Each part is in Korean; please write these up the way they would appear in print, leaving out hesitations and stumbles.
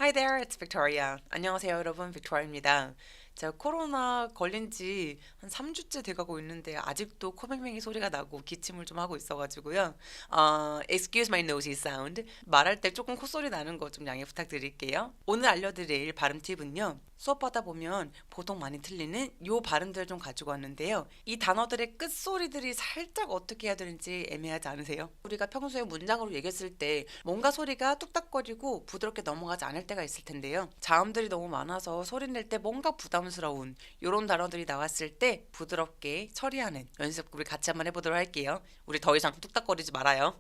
Hi there, it's Victoria. 안녕하세요, 여러분. 빅토리아입니다. 제가 코로나 걸린 지 한 3주째 돼가고 있는데 아직도 코맹맹이 소리가 나고 기침을 좀 하고 있어가지고요. Excuse my nosy sound. 말할 때 조금 콧소리 나는 거 좀 양해 부탁드릴게요. 오늘 알려드릴 발음 팁은요. 수업하다 보면 보통 많이 틀리는 요 발음들을 좀 가지고 왔는데요. 이 단어들의 끝소리들이 살짝 어떻게 해야 되는지 애매하지 않으세요? 우리가 평소에 문장으로 얘기했을 때 뭔가 소리가 뚝딱거리고 부드럽게 넘어가지 않을 때가 있을 텐데요. 자음들이 너무 많아서 소리 낼 때 뭔가 부담스러운 이런 단어들이 나왔을 때 부드럽게 처리하는 연습 우리 같이 한번 해보도록 할게요. 우리 더 이상 뚝딱거리지 말아요.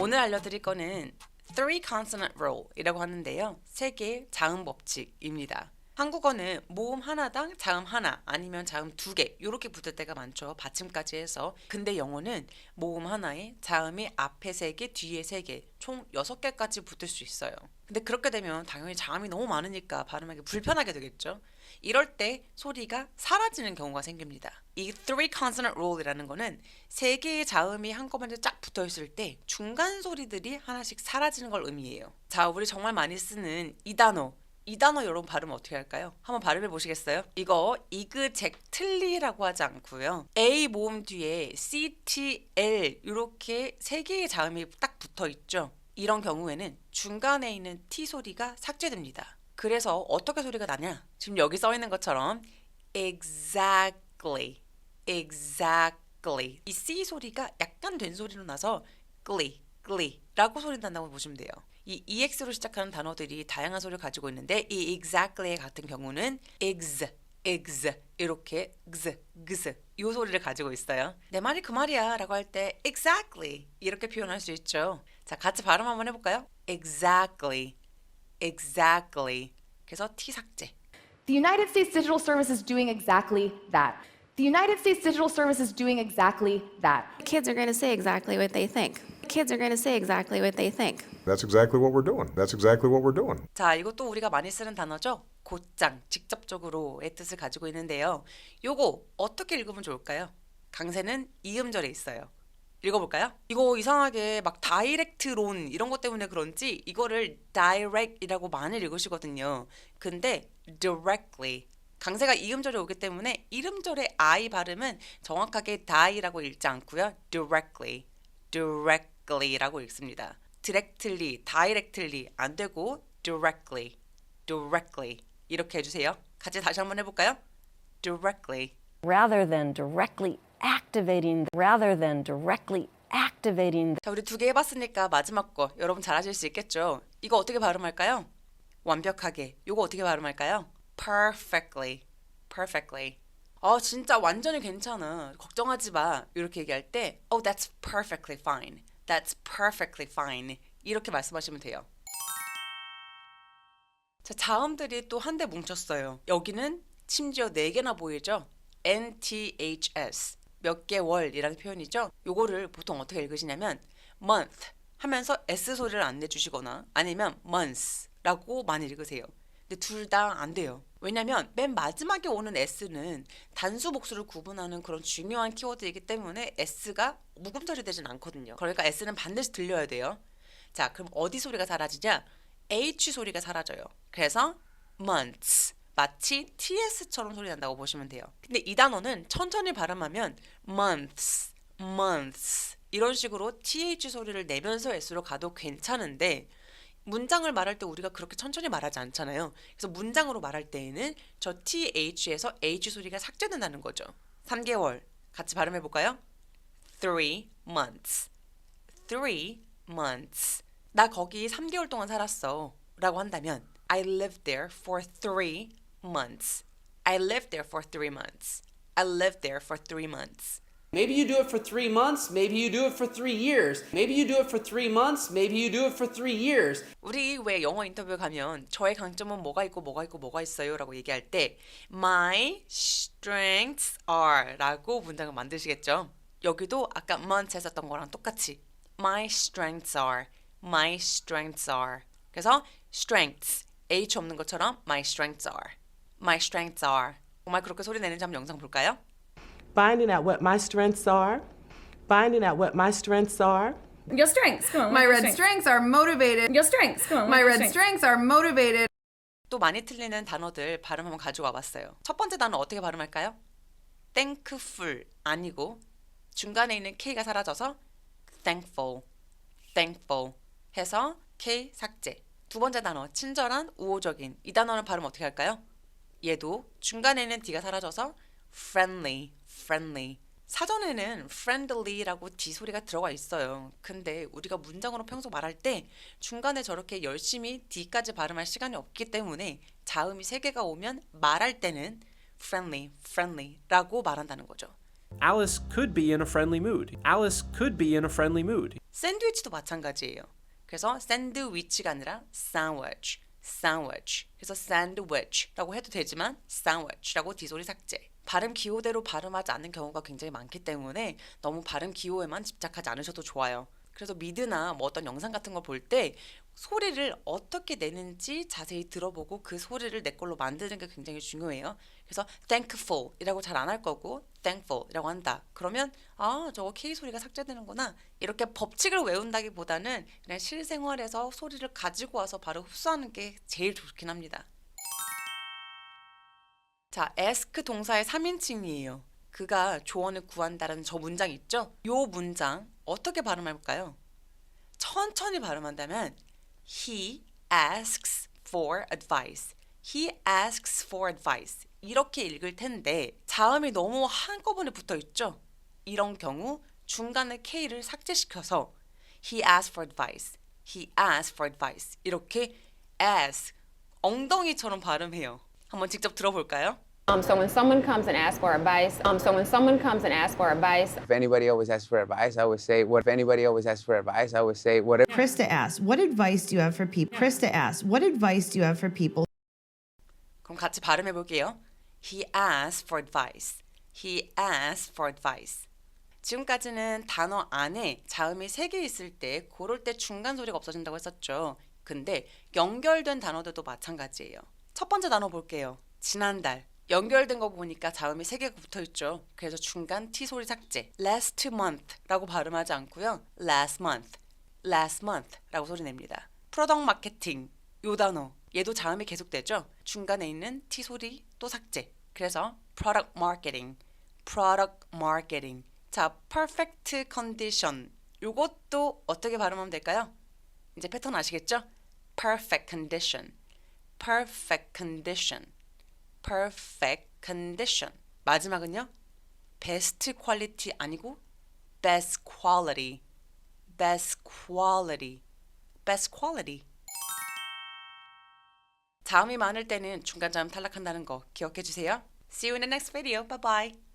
오늘 알려드릴 거는 Three Consonant Rule 이라고 하는데요. 세 개의 자음 법칙입니다. 한국어는 모음 하나당 자음 하나 아니면 자음 두 개 이렇게 붙을 때가 많죠. 받침까지 해서. 근데 영어는 모음 하나에 자음이 앞에 세 개, 뒤에 세 개, 총 6개까지 붙을 수 있어요. 근데 그렇게 되면 당연히 자음이 너무 많으니까 발음하기 불편하게 되겠죠. 이럴 때 소리가 사라지는 경우가 생깁니다. 이 Three Consonant Rule이라는 거는 세 개의 자음이 한꺼번에 쫙 붙어 있을 때 중간 소리들이 하나씩 사라지는 걸 의미해요. 자, 우리 정말 많이 쓰는 이 단어 여러분 발음 어떻게 할까요? 한번 발음해 보시겠어요? 이거 이그젝틀리라고 하지 않고요. A 모음 뒤에 C, T, L 이렇게 세 개의 자음이 딱 붙어 있죠. 이런 경우에는 중간에 있는 T 소리가 삭제됩니다. 그래서 어떻게 소리가 나냐? 지금 여기 써 있는 것처럼 exactly, exactly 이 C 소리가 약간 된 소리로 나서 gly 라고 소리 난다고 보시면 돼요. 이 EX로 시작하는 단어들이 다양한 소리를 가지고 있는데 이 exactly 같은 경우는 eggs 이렇게 gs 이 소리를 가지고 있어요. 내 말이 그 말이야 라고 할 때 exactly 이렇게 표현할 수 있죠. 자, 같이 발음 한번 해볼까요? exactly 그래서 T 삭제. The United States Digital Service is doing exactly that. The United States Digital Service is doing exactly that. Kids are going to say exactly what they think. Kids are going to say exactly what they think. That's exactly what we're doing. That's exactly what we're doing. 자, 이것도 우리가 많이 쓰는 단어죠. 곧장, 직접적으로의 뜻을 가지고 있는데요. 요거 어떻게 읽으면 좋을까요? 강세는 이음절에 있어요. 읽어볼까요? 이거 이상하게 막 다이렉트론 이런 것 때문에 그런지 이거를 direct이라고 많이 읽으시거든요. 근데 directly 강세가 이음절에 오기 때문에 이음절의 I 발음은 정확하게 die라고 읽지 않고요. directly라고 읽습니다. directly 안 되고 directly 이렇게 해주세요. 같이 다시 한번 해볼까요? directly rather than directly activating. 자, 우리 두 개 해봤으니까 마지막 거 여러분 잘하실 수 있겠죠? 이거 어떻게 발음할까요? 완벽하게. 이거 어떻게 발음할까요? perfectly. 진짜 완전히 괜찮아. 걱정하지 마. 이렇게 얘기할 때 Oh, that's perfectly fine. 이렇게 말씀하시면 돼요. 자, 자음들이 또 한데 뭉쳤어요. 여기는 심지어 4개나 보이죠? NTHS 몇 개월이라는 표현이죠. 요거를 보통 어떻게 읽으시냐면 month 하면서 S 소리를 안 내주시거나 아니면 months라고 많이 읽으세요. 근데 둘 다 안 돼요. 왜냐면 맨 마지막에 오는 S는 단수 복수를 구분하는 그런 중요한 키워드이기 때문에 S가 묵음절이 되진 않거든요. 그러니까 S는 반드시 들려야 돼요. 자, 그럼 어디 소리가 사라지냐? H 소리가 사라져요. 그래서 months 마치 TS처럼 소리 난다고 보시면 돼요. 근데 이 단어는 천천히 발음하면 months 이런 식으로 TH 소리를 내면서 S로 가도 괜찮은데 문장을 말할 때 우리가 그렇게 천천히 말하지 않잖아요. 그래서 문장으로 말할 때에는 저 TH에서 H 소리가 삭제된다는 거죠. 3개월 같이 발음해 볼까요? 3 months 나 거기 3개월 동안 살았어 라고 한다면 I lived there for 3 months. I lived there for 3 months. Maybe you do it for 3 months, maybe you do it for 3 years. Maybe you do it for 3 months, maybe you do it for 3 years. 우리 왜 영어 인터뷰 가면 저의 강점은 뭐가 있어요 라고 얘기할 때 My strengths are 라고 문장을 만드시겠죠. 여기도 아까 months 했었던 거랑 똑같이 My strengths are. 그래서 strengths H 없는 것처럼 my strengths are. 정말 그렇게 소리 내는지 한번 영상 볼까요? Finding out what my strengths are. Your strengths. Come on. My your red strengths are motivated. Your strengths. Come on. My your red strengths are motivated. 또 많이 틀리는 단어들 발음 한번 가지고 와봤어요. 첫 번째 단어 어떻게 발음할까요? thankful 아니고 중간에 있는 K가 사라져서 thankful, thankful 해서 K 삭제. 두 번째 단어 친절한, 우호적인. 이 단어는 발음 어떻게 할까요? 얘도 중간에 있는 D가 사라져서 friendly, friendly. 사전에는 friendly라고 D 소리가 들어가 있어요. 근데 우리가 문장으로 평소 말할 때 중간에 저렇게 열심히 D까지 발음할 시간이 없기 때문에 자음이 3개가 오면 말할 때는 friendly, friendly라고 말한다는 거죠. Alice could be in a friendly mood. Alice could be in a friendly mood. 샌드위치도 마찬가지예요. 그래서 샌드위치가 아니라 sandwich, sandwich. 그래서 sandwich라고 해도 되지만 sandwich라고 D소리 삭제. 발음 기호대로 발음하지 않는 경우가 굉장히 많기 때문에 너무 발음 기호에만 집착하지 않으셔도 좋아요. 그래서 미드나 뭐 어떤 영상 같은 걸 볼 때 소리를 어떻게 내는지 자세히 들어보고 그 소리를 내 걸로 만드는 게 굉장히 중요해요. 그래서 thankful 이라고 잘 안 할 거고 thankful 이라고 한다. 그러면 아 저거 K 소리가 삭제되는구나. 이렇게 법칙을 외운다기보다는 그냥 실생활에서 소리를 가지고 와서 바로 흡수하는 게 제일 좋긴 합니다. 자, ask 동사의 3인칭이에요. 그가 조언을 구한다라는 저 문장 있죠? 요 문장 어떻게 발음할까요? 천천히 발음한다면 He asks for advice. He asks for advice. 이렇게 읽을 텐데 자음이 너무 한꺼번에 붙어 있죠? 이런 경우 중간에 K를 삭제시켜서 He asks for advice. He asks for advice. 이렇게 ask 엉덩이처럼 발음해요. 한번 직접 들어볼까요? So when someone comes and asks for advice, If anybody always asks for advice, I would say, what? If anybody always asks for advice, I would say, what? Krista asks, what advice do you have for people? Krista asks, what advice do you have for people? 그럼 같이 발음해 볼게요. He asks for advice. He asks for advice. 지금까지는 단어 안에 자음이 3개 있을 때 그럴 때 중간 소리가 없어진다고 했었죠. 근데 연결된 단어들도 마찬가지예요. 첫 번째 단어 볼게요. 지난달. 연결된 거 보니까 자음이 3개가 붙어있죠. 그래서 중간 T 소리 삭제. last month라고 발음하지 않고요. last month라고 소리 냅니다. 프로덕트 마케팅. 요 단어. 얘도 자음이 계속되죠. 중간에 있는 T 소리 또 삭제. 그래서 product marketing. 자, perfect condition. 요것도 어떻게 발음하면 될까요? 이제 패턴 아시겠죠? perfect condition. 마지막은요. best quality 아니고 best quality. 자음이 많을 때는 중간 자음 탈락한다는 거 기억해 주세요. See you in the next video. Bye bye.